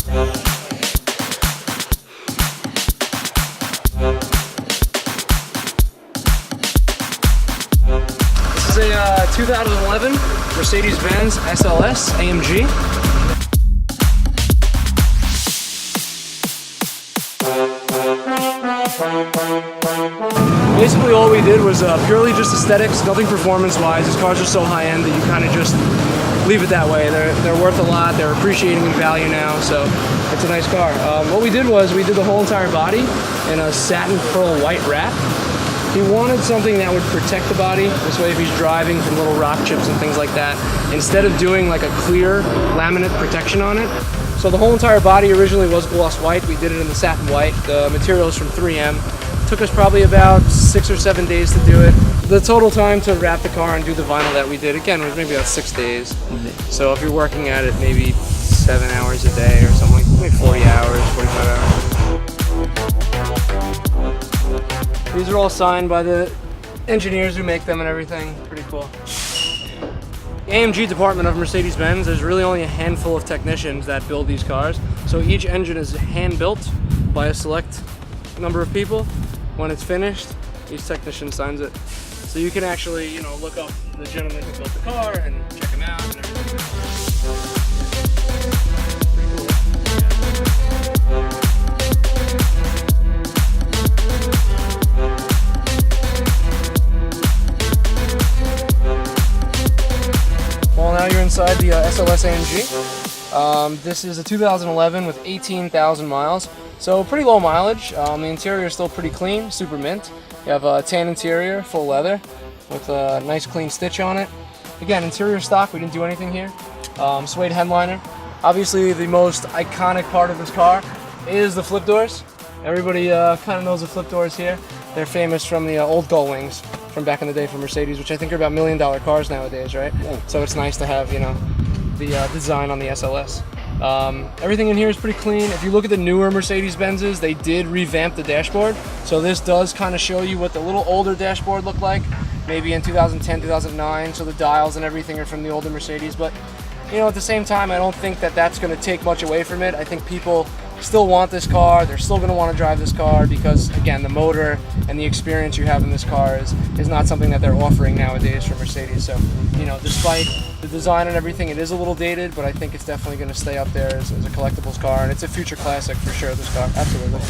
This is a 2011 Mercedes SLS AMG. Basically all we did was purely just aesthetics, nothing performance-wise. These cars are so high-end that you kind of just leave it that way. They're worth a lot, they're appreciating in value now, so it's a nice car. What we did was we did the whole entire body in a satin pearl white wrap. He wanted something that would protect the body, this way if he's driving from little rock chips and things like that, instead of doing like a clear laminate protection on it. So the whole entire body originally was gloss white. We did it in the satin white. The material is from 3M. Took us probably about 6 or 7 days to do it. The total time to wrap the car and do the vinyl that we did, again, was maybe about 6 days. So if you're working at it maybe 7 hours a day or something like maybe 40 hours, 45 hours. These are all signed by the engineers who make them and everything. Pretty cool. The AMG department of Mercedes-Benz, there's really only a handful of technicians that build these cars. So each engine is hand-built by a select number of people. When it's finished, each technician signs it. So you can actually, you know, look up the gentleman who built the car and check him out and everything. Well, now you're inside the SLS AMG. This is a 2011 with 18,000 miles. So pretty low mileage. The interior is still pretty clean, super mint. You have a tan interior, full leather, with a nice clean stitch on it. Again, interior stock, we didn't do anything here. Suede headliner. Obviously the most iconic part of this car is the flip doors. Everybody kind of knows the flip doors here. They're famous from the old gull wings from back in the day from Mercedes, which I think are about $1 million cars nowadays, right? So it's nice to have, you know, the design on the SLS. Everything in here is pretty clean. If you look at the newer Mercedes-Benzes, they did revamp the dashboard. So this does kind of show you what the little older dashboard looked like, maybe in 2010, 2009. So the dials and everything are from the older Mercedes. But, you know, at the same time, I don't think that that's going to take much away from it. I think people still want this car. They're still going to want to drive this car because, again, the motor and the experience you have in this car is not something that they're offering nowadays from Mercedes. So, you know, despite the design and everything, it is a little dated, but I think it's definitely going to stay up there as a collectibles car, and it's a future classic for sure, this car, absolutely.